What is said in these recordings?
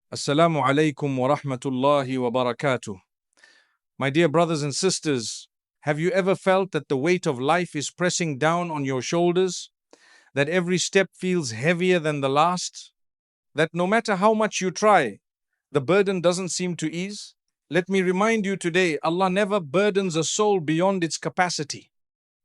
Assalamu alaikum wa rahmatullahi wa barakatuh. My dear brothers and sisters, have you ever felt that the weight of life is pressing down on your shoulders? That every step feels heavier than the last? That no matter how much you try, the burden doesn't seem to ease? Let me remind you today, Allah never burdens a soul beyond its capacity.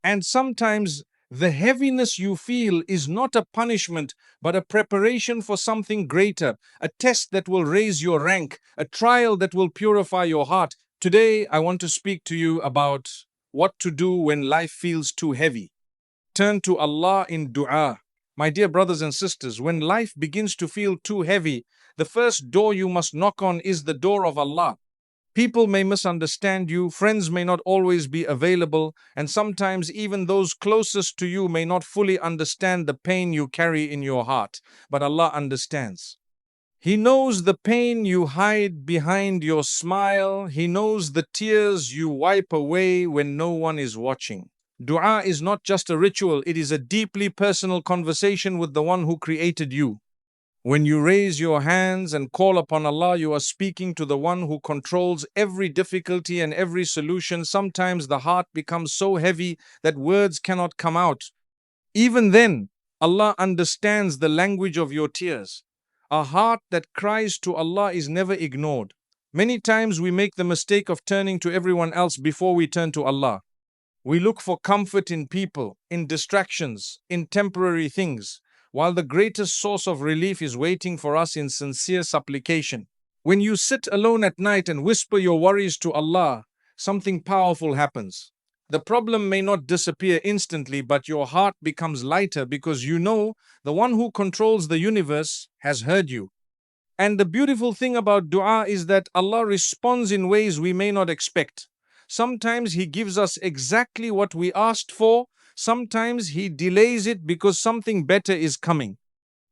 And sometimes the heaviness you feel is not a punishment, but a preparation for something greater, a test that will raise your rank, a trial that will purify your heart. Today, I want to speak to you about what to do when life feels too heavy. Turn to Allah in dua. My dear brothers and sisters, when life begins to feel too heavy, the first door you must knock on is the door of Allah. People may misunderstand you, friends may not always be available, and sometimes even those closest to you may not fully understand the pain you carry in your heart. But Allah understands. He knows the pain you hide behind your smile. He knows the tears you wipe away when no one is watching. Dua is not just a ritual, it is a deeply personal conversation with the one who created you. When you raise your hands and call upon Allah, you are speaking to the one who controls every difficulty and every solution. Sometimes the heart becomes so heavy that words cannot come out. Even then, Allah understands the language of your tears. A heart that cries to Allah is never ignored. Many times we make the mistake of turning to everyone else before we turn to Allah. We look for comfort in people, in distractions, in temporary things, while the greatest source of relief is waiting for us in sincere supplication. When you sit alone at night and whisper your worries to Allah, something powerful happens. The problem may not disappear instantly, but your heart becomes lighter because you know the one who controls the universe has heard you. And the beautiful thing about dua is that Allah responds in ways we may not expect. Sometimes He gives us exactly what we asked for. Sometimes He delays it because something better is coming.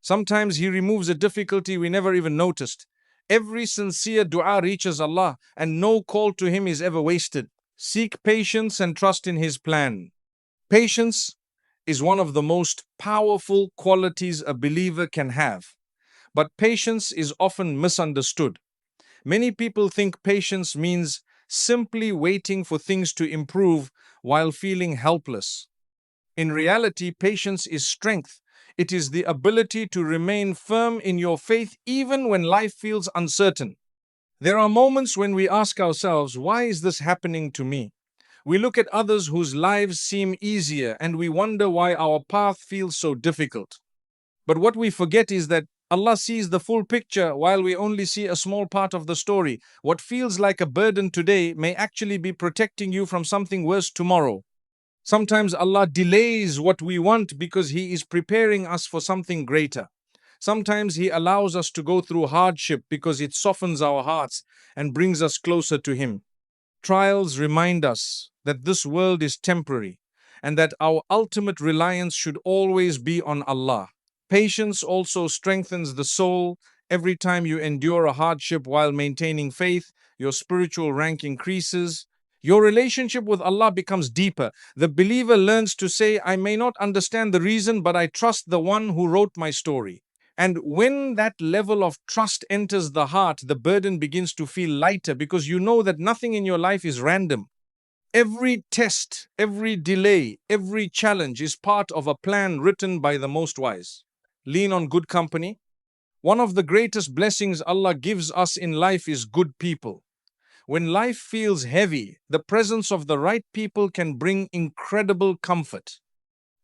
Sometimes He removes a difficulty we never even noticed. Every sincere dua reaches Allah, and no call to Him is ever wasted. Seek patience and trust in His plan. Patience is one of the most powerful qualities a believer can have. But patience is often misunderstood. Many people think patience means simply waiting for things to improve while feeling helpless. In reality, patience is strength. It is the ability to remain firm in your faith even when life feels uncertain. There are moments when we ask ourselves, why is this happening to me? We look at others whose lives seem easier and we wonder why our path feels so difficult. But what we forget is that Allah sees the full picture while we only see a small part of the story. What feels like a burden today may actually be protecting you from something worse tomorrow. Sometimes Allah delays what we want because He is preparing us for something greater. Sometimes He allows us to go through hardship because it softens our hearts and brings us closer to Him. Trials remind us that this world is temporary and that our ultimate reliance should always be on Allah. Patience also strengthens the soul. Every time you endure a hardship while maintaining faith, your spiritual rank increases. Your relationship with Allah becomes deeper. The believer learns to say, I may not understand the reason, but I trust the one who wrote my story. And when that level of trust enters the heart, the burden begins to feel lighter because you know that nothing in your life is random. Every test, every delay, every challenge is part of a plan written by the Most Wise. Lean on good company. One of the greatest blessings Allah gives us in life is good people. When life feels heavy, the presence of the right people can bring incredible comfort.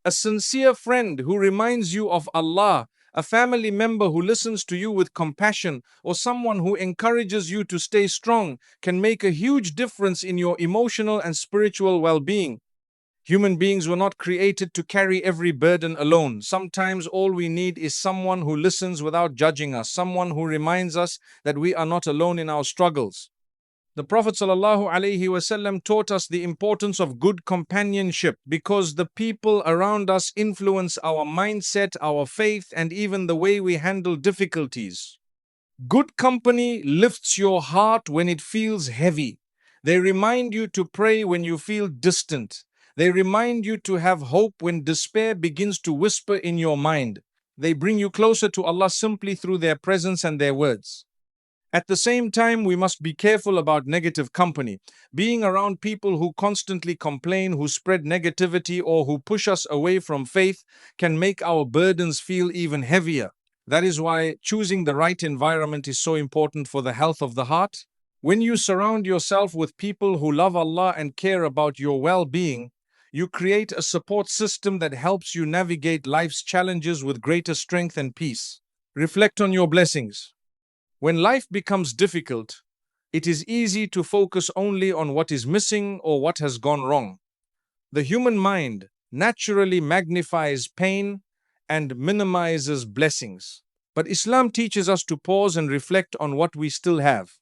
A sincere friend who reminds you of Allah, a family member who listens to you with compassion, or someone who encourages you to stay strong can make a huge difference in your emotional and spiritual well-being. Human beings were not created to carry every burden alone. Sometimes all we need is someone who listens without judging us, someone who reminds us that we are not alone in our struggles. The Prophet ﷺ taught us the importance of good companionship because the people around us influence our mindset, our faith, and even the way we handle difficulties. Good company lifts your heart when it feels heavy. They remind you to pray when you feel distant. They remind you to have hope when despair begins to whisper in your mind. They bring you closer to Allah simply through their presence and their words. At the same time, we must be careful about negative company. Being around people who constantly complain, who spread negativity, or who push us away from faith can make our burdens feel even heavier. That is why choosing the right environment is so important for the health of the heart. When you surround yourself with people who love Allah and care about your well being, you create a support system that helps you navigate life's challenges with greater strength and peace. Reflect on your blessings. When life becomes difficult, it is easy to focus only on what is missing or what has gone wrong. The human mind naturally magnifies pain and minimizes blessings. But Islam teaches us to pause and reflect on what we still have.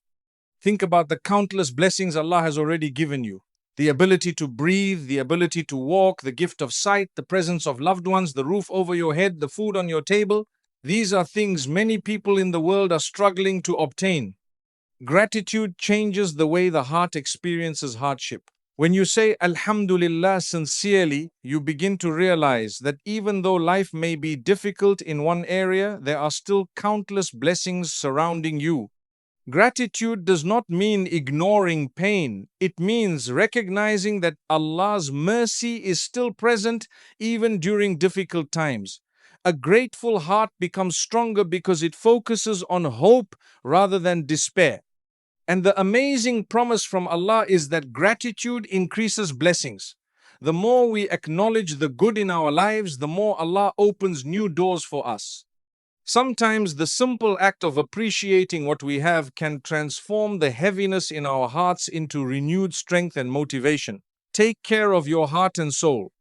Think about the countless blessings Allah has already given you. The ability to breathe, the ability to walk, the gift of sight, the presence of loved ones, the roof over your head, the food on your table. These are things many people in the world are struggling to obtain. Gratitude changes the way the heart experiences hardship. When you say Alhamdulillah sincerely, you begin to realize that even though life may be difficult in one area, there are still countless blessings surrounding you. Gratitude does not mean ignoring pain. It means recognizing that Allah's mercy is still present even during difficult times. A grateful heart becomes stronger because it focuses on hope rather than despair. And the amazing promise from Allah is that gratitude increases blessings. The more we acknowledge the good in our lives, the more Allah opens new doors for us. Sometimes the simple act of appreciating what we have can transform the heaviness in our hearts into renewed strength and motivation. Take care of your heart and soul.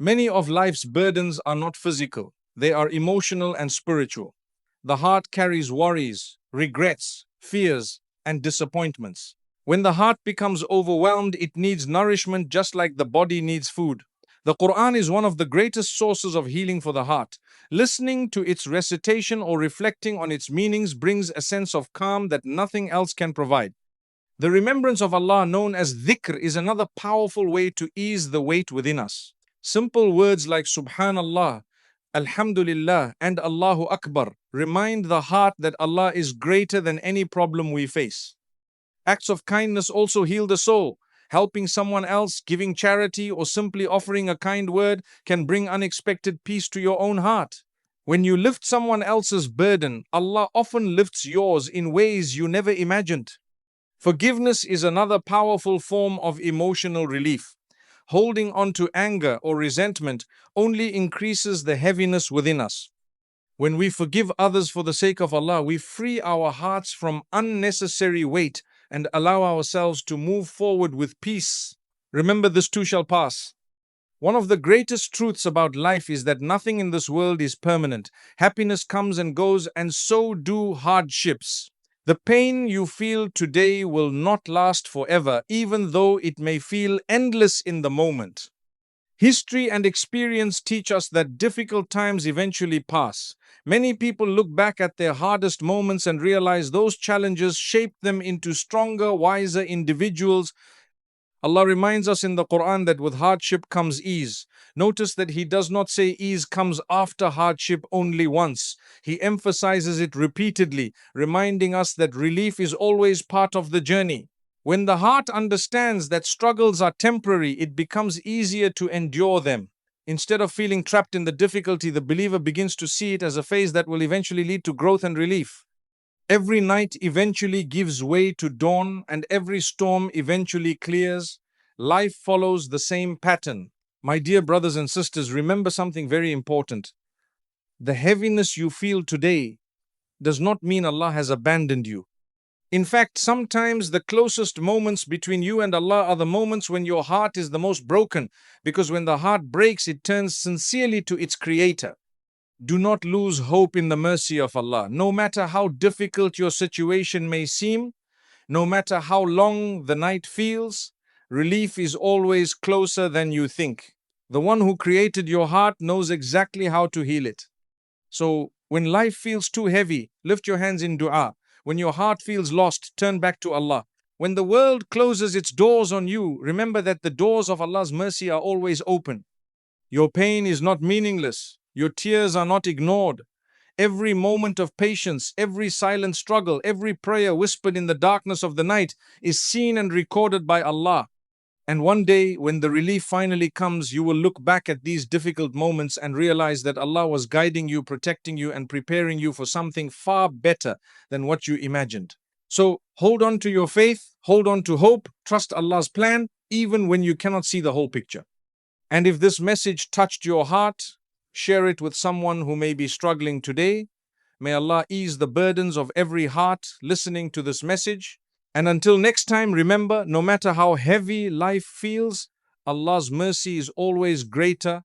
Many of life's burdens are not physical, they are emotional and spiritual. The heart carries worries, regrets, fears, and disappointments. When the heart becomes overwhelmed, it needs nourishment just like the body needs food. The Quran is one of the greatest sources of healing for the heart. Listening to its recitation or reflecting on its meanings brings a sense of calm that nothing else can provide. The remembrance of Allah, known as dhikr, is another powerful way to ease the weight within us. Simple words like Subhanallah, Alhamdulillah, and Allahu Akbar remind the heart that Allah is greater than any problem we face. Acts of kindness also heal the soul. Helping someone else, giving charity, or simply offering a kind word can bring unexpected peace to your own heart. When you lift someone else's burden, Allah often lifts yours in ways you never imagined. Forgiveness is another powerful form of emotional relief. Holding on to anger or resentment only increases the heaviness within us. When we forgive others for the sake of Allah, we free our hearts from unnecessary weight and allow ourselves to move forward with peace. Remember, this too shall pass. One of the greatest truths about life is that nothing in this world is permanent. Happiness comes and goes, and so do hardships. The pain you feel today will not last forever, even though it may feel endless in the moment. History and experience teach us that difficult times eventually pass. Many people look back at their hardest moments and realize those challenges shaped them into stronger, wiser individuals. Allah reminds us in the Quran that with hardship comes ease. Notice that He does not say ease comes after hardship only once. He emphasizes it repeatedly, reminding us that relief is always part of the journey. When the heart understands that struggles are temporary, it becomes easier to endure them. Instead of feeling trapped in the difficulty, the believer begins to see it as a phase that will eventually lead to growth and relief. Every night eventually gives way to dawn, and every storm eventually clears. Life follows the same pattern. My dear brothers and sisters, remember something very important. The heaviness you feel today does not mean Allah has abandoned you. In fact, sometimes the closest moments between you and Allah are the moments when your heart is the most broken, because when the heart breaks, it turns sincerely to its Creator. Do not lose hope in the mercy of Allah. No matter how difficult your situation may seem, no matter how long the night feels, relief is always closer than you think. The one who created your heart knows exactly how to heal it. So, when life feels too heavy, lift your hands in dua. When your heart feels lost, turn back to Allah. When the world closes its doors on you, remember that the doors of Allah's mercy are always open. Your pain is not meaningless. Your tears are not ignored. Every moment of patience, every silent struggle, every prayer whispered in the darkness of the night is seen and recorded by Allah. And one day, when the relief finally comes, you will look back at these difficult moments and realize that Allah was guiding you, protecting you, and preparing you for something far better than what you imagined. So hold on to your faith, hold on to hope, trust Allah's plan, even when you cannot see the whole picture. And if this message touched your heart, share it with someone who may be struggling today. May Allah ease the burdens of every heart listening to this message. And until next time, remember, no matter how heavy life feels, Allah's mercy is always greater